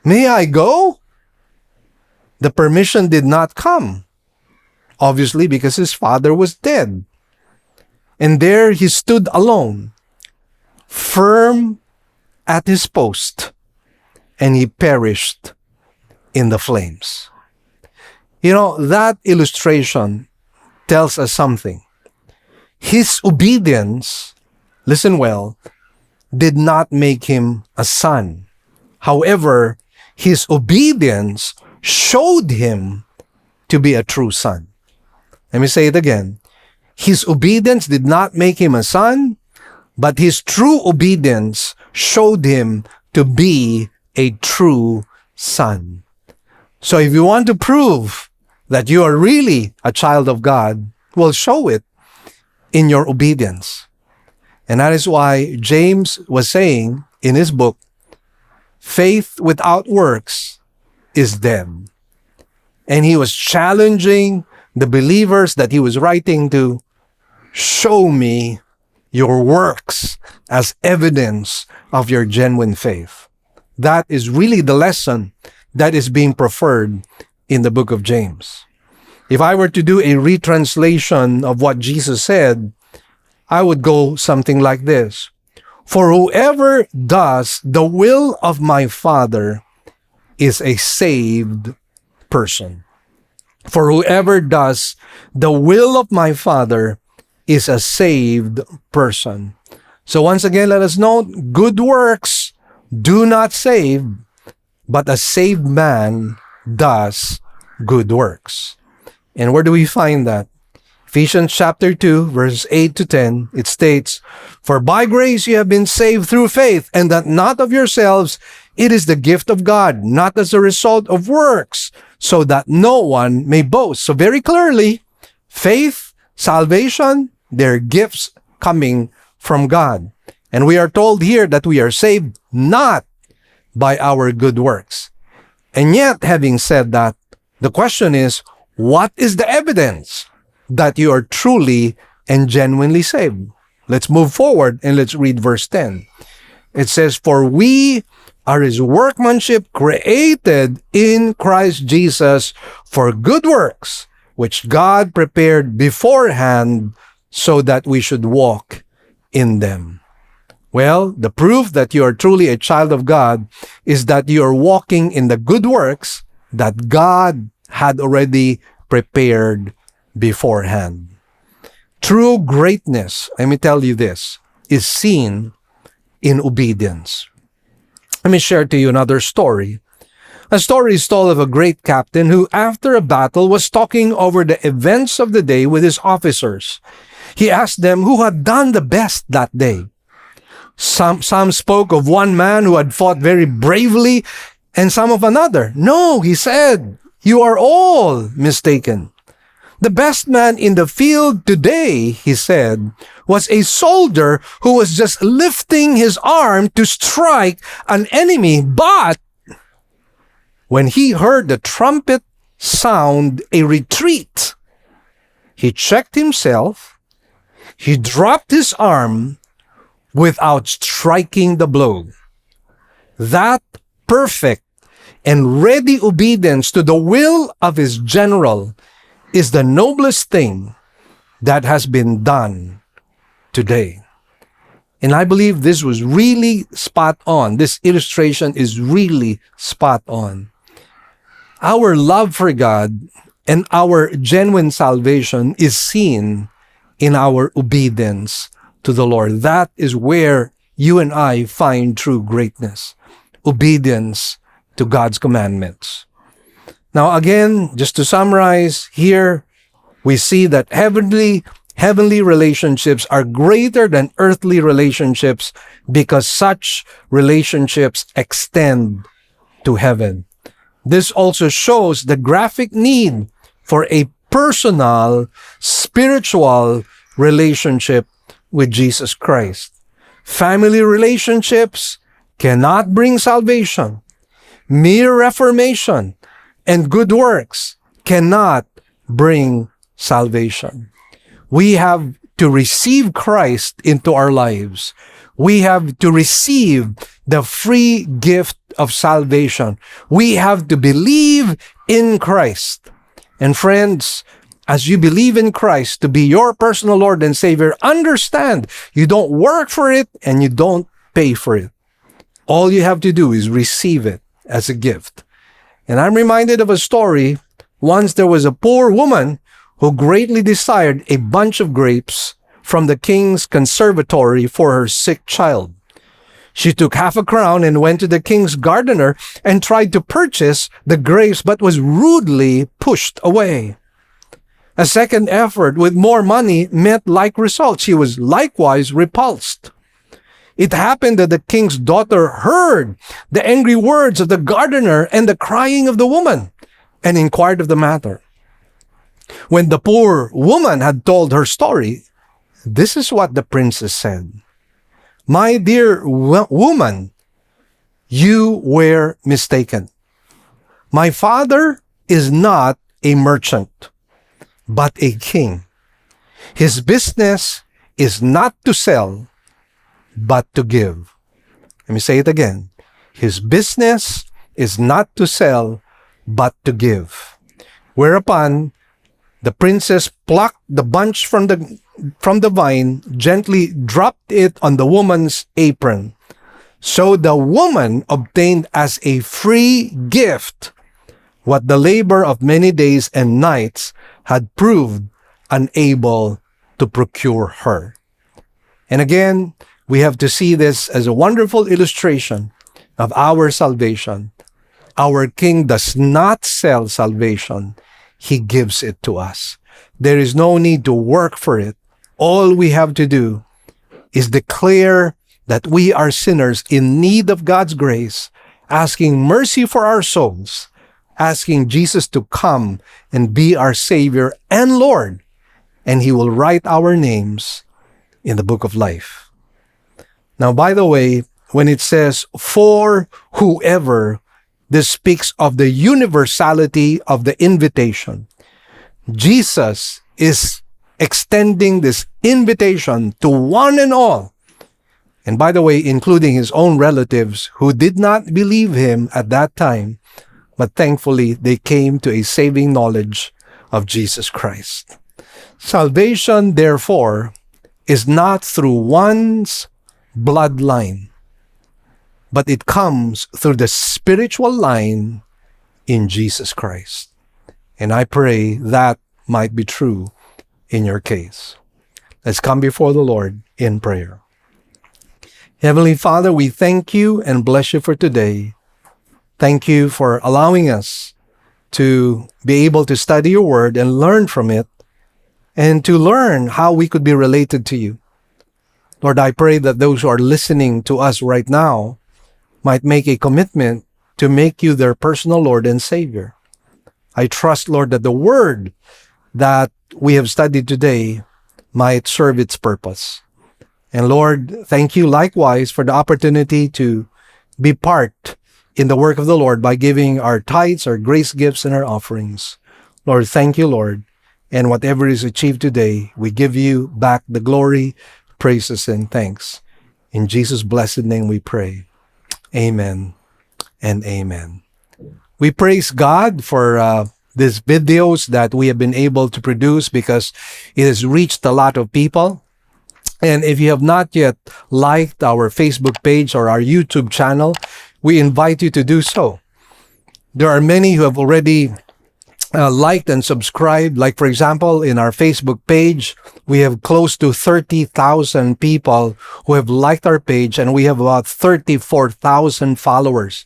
may I go?" The permission did not come, obviously because his father was dead. And there he stood alone, firm at his post, and he perished in the flames. You know, that illustration tells us something. His obedience, listen well, did not make him a son. However, his obedience showed him to be a true son. Let me say it again. His obedience did not make him a son, but his true obedience showed him to be a true son. So if you want to prove that you are really a child of God, well, show it in your obedience. And that is why James was saying in his book, faith without works is dead. And he was challenging the believers that he was writing to, show me your works as evidence of your genuine faith. That is really the lesson that is being preferred in the book of James. If I were to do a retranslation of what Jesus said, I would go something like this. For whoever does the will of my Father is a saved person. For whoever does the will of my Father is a saved person. So once again, let us note, good works do not save, but a saved man does good works. And where do we find that? Ephesians chapter 2, verses 8 to 10, it states, For by grace you have been saved through faith, and that not of yourselves, it is the gift of God, not as a result of works, so that no one may boast. So very clearly, faith, salvation, they're gifts coming from God. And we are told here that we are saved not by our good works. And yet, having said that, the question is, what is the evidence that you are truly and genuinely saved? Let's move forward and let's read verse 10. It says, For we are his workmanship created in Christ Jesus for good works, which God prepared beforehand so that we should walk in them. Well, the proof that you are truly a child of God is that you are walking in the good works that God had already prepared beforehand. True greatness, let me tell you this, is seen in obedience. Let me share to you another story. A story is told of a great captain who, after a battle, was talking over the events of the day with his officers. He asked them who had done the best that day. Some spoke of one man who had fought very bravely, and some of another. No, he said, you are all mistaken. The best man in the field today, he said, was a soldier who was just lifting his arm to strike an enemy. But when he heard the trumpet sound a retreat, he checked himself, he dropped his arm without striking the blow. That perfect and ready obedience to the will of his general is the noblest thing that has been done today. And I believe this was really spot on. This illustration is really spot on. Our love for God and our genuine salvation is seen in our obedience to the Lord. That is where you and I find true greatness. Obedience to God's commandments. Now again, just to summarize, here we see that heavenly relationships are greater than earthly relationships because such relationships extend to heaven. This also shows the graphic need for a personal, spiritual relationship with Jesus Christ. Family relationships cannot bring salvation. Mere reformation and good works cannot bring salvation. We have to receive Christ into our lives. We have to receive the free gift of salvation. We have to believe in Christ. And friends, as you believe in Christ to be your personal Lord and Savior, understand you don't work for it and you don't pay for it. All you have to do is receive it as a gift. And I'm reminded of a story. Once there was a poor woman who greatly desired a bunch of grapes from the king's conservatory for her sick child. She took half a crown and went to the king's gardener and tried to purchase the grapes, but was rudely pushed away. A second effort with more money met like results. She was likewise repulsed. It happened that the king's daughter heard the angry words of the gardener and the crying of the woman and inquired of the matter. When the poor woman had told her story, this is what the princess said. My dear woman, you were mistaken. My father is not a merchant, but a king. His business is not to sell, but to give. Let me say it again. His business is not to sell, but to give. Whereupon the princess plucked the bunch from the vine, gently dropped it on the woman's apron. So the woman obtained as a free gift what the labor of many days and nights had proved unable to procure her. And again, we have to see this as a wonderful illustration of our salvation. Our King does not sell salvation. He gives it to us. There is no need to work for it. All we have to do is declare that we are sinners in need of God's grace, asking mercy for our souls, asking Jesus to come and be our Savior and Lord, and He will write our names in the book of life. Now, by the way, when it says, for whoever, this speaks of the universality of the invitation. Jesus is extending this invitation to one and all. And by the way, including His own relatives who did not believe Him at that time, but thankfully they came to a saving knowledge of Jesus Christ. Salvation, therefore, is not through one's bloodline, but it comes through the spiritual line in Jesus Christ. And I pray that might be true in your case. Let's come before the Lord in prayer. Heavenly Father, we thank you and bless you for today. Thank you for allowing us to be able to study your word and learn from it, and to learn how we could be related to you. Lord, I pray that those who are listening to us right now might make a commitment to make you their personal Lord and Savior. I trust, Lord, that the word that we have studied today might serve its purpose. And Lord, thank you likewise for the opportunity to be part in the work of the Lord by giving our tithes, our grace gifts, and our offerings. Lord, thank you, Lord. And whatever is achieved today, we give you back the glory, praises, and thanks. In Jesus' blessed name we pray. Amen and amen. We praise God for these videos that we have been able to produce because it has reached a lot of people. And if you have not yet liked our Facebook page or our YouTube channel, we invite you to do so. There are many who have already liked and subscribed. Like, for example, in our Facebook page, we have close to 30,000 people who have liked our page, and we have about 34,000 followers.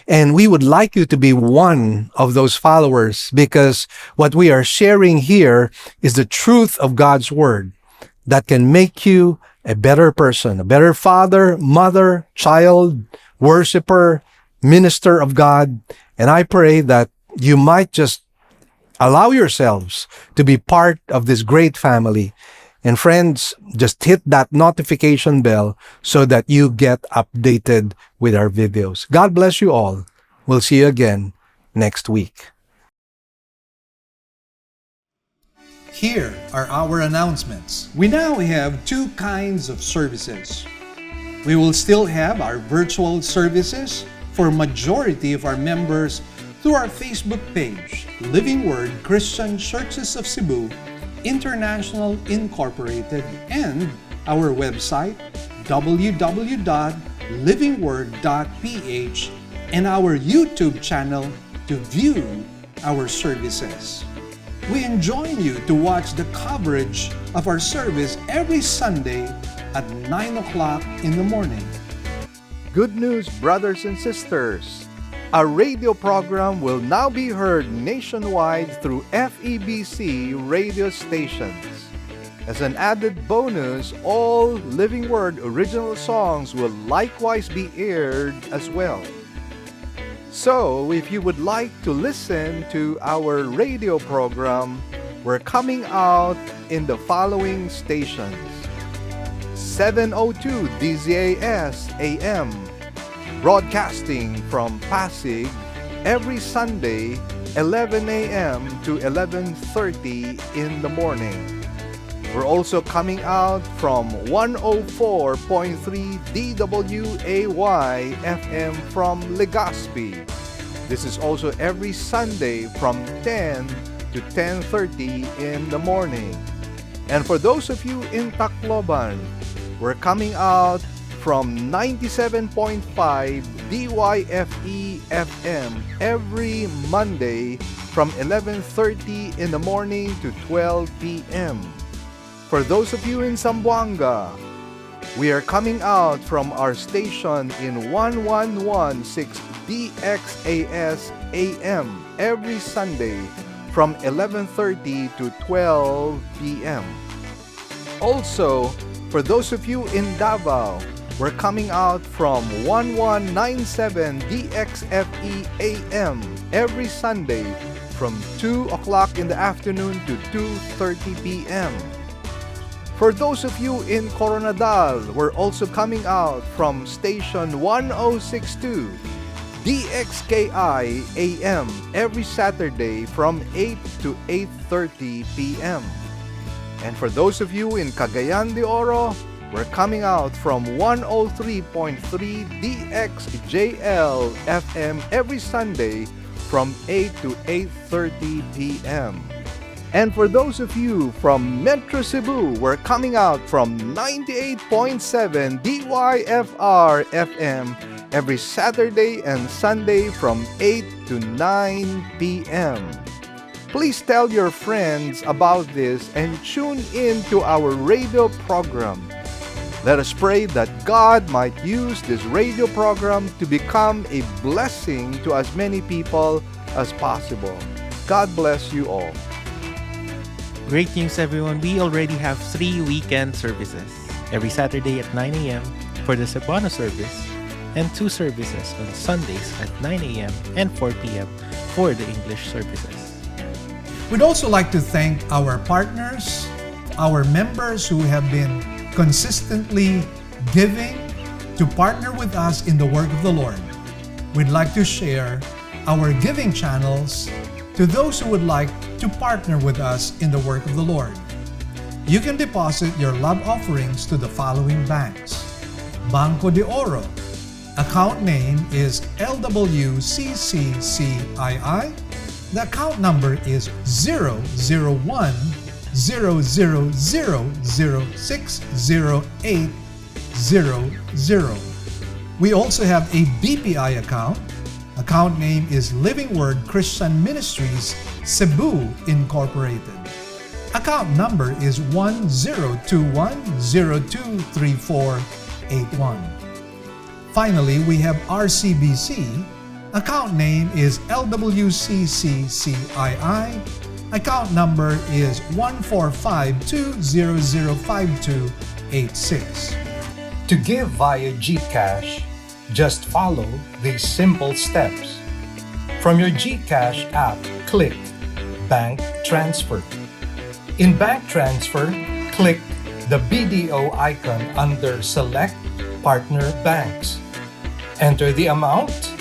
And we would like you to be one of those followers, because what we are sharing here is the truth of God's Word that can make you a better person, a better father, mother, child, worshiper, minister of God. And I pray that you might just allow yourselves to be part of this great family. And friends, just hit that notification bell so that you get updated with our videos. God bless you all. We'll see you again next week. Here are our announcements. We now have two kinds of services. We will still have our virtual services for majority of our members through our Facebook page, Living Word Christian Churches of Cebu, International Incorporated, and our website, www.livingword.ph, and our YouTube channel to view our services. We enjoin you to watch the coverage of our service every Sunday at 9 o'clock in the morning. Good news, brothers and sisters! Our radio program will now be heard nationwide through FEBC radio stations. As an added bonus, all Living Word original songs will likewise be aired as well. So, if you would like to listen to our radio program, we're coming out in the following stations: 702 DZAS AM, broadcasting from Pasig every Sunday, 11 a.m. to 11:30 in the morning. We're also coming out from 104.3 DWAY FM from Legazpi. This is also every Sunday from 10 to 10:30 in the morning. And for those of you in Tacloban, we're coming out from 97.5 DYFE FM every Monday from 11:30 in the morning to 12 p.m. For those of you in Zamboanga, we are coming out from our station in 1116 DXAS AM every Sunday from 11:30 to 12 p.m. Also, for those of you in Davao, we're coming out from 1197 DXFE AM every Sunday from 2 o'clock in the afternoon to 2:30 p.m. For those of you in Coronadal, we're also coming out from station 1062 DXKI AM every Saturday from 8 to 8:30 p.m. And for those of you in Cagayan de Oro, we're coming out from 103.3 DXJL FM every Sunday from 8 to 8:30 p.m. And for those of you from Metro Cebu, we're coming out from 98.7 DYFR FM every Saturday and Sunday from 8 to 9 p.m. Please tell your friends about this and tune in to our radio program. Let us pray that God might use this radio program to become a blessing to as many people as possible. God bless you all. Great news, everyone. We already have 3 weekend services. Every Saturday at 9 a.m. for the Cebuano service, and 2 services on Sundays at 9 a.m. and 4 p.m. for the English services. We'd also like to thank our partners, our members who have been consistently giving to partner with us in the work of the Lord. We'd like to share our giving channels to those who would like to partner with us in the work of the Lord. You can deposit your love offerings to the following banks: Banco de Oro. Account name is LWCCCII. The account number is 00100060800. We also have a BPI account. Account name is Living Word Christian Ministries, Cebu Incorporated. Account number is 1021023481. Finally, we have RCBC. Account name is LWCCCII. Account number is 14520052886. To give via GCash, just follow these simple steps. From your GCash app, click Bank Transfer. In Bank Transfer, click the BDO icon under Select Partner Banks. Enter the amount.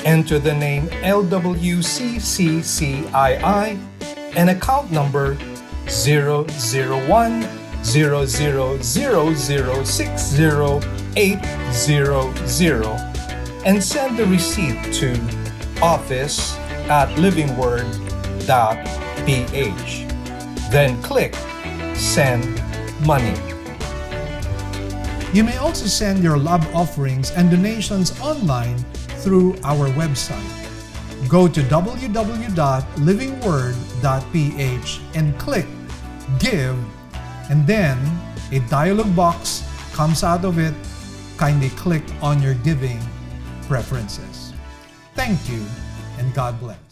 Enter the name LWCCCII and account number 00100006080 and send the receipt to office@livingword.ph. Then click Send Money. You may also send your love offerings and donations online through our website. Go to www.livingword.ph and click Give, and then a dialog box comes out of it. Kindly click on your giving preferences. Thank you, and God bless.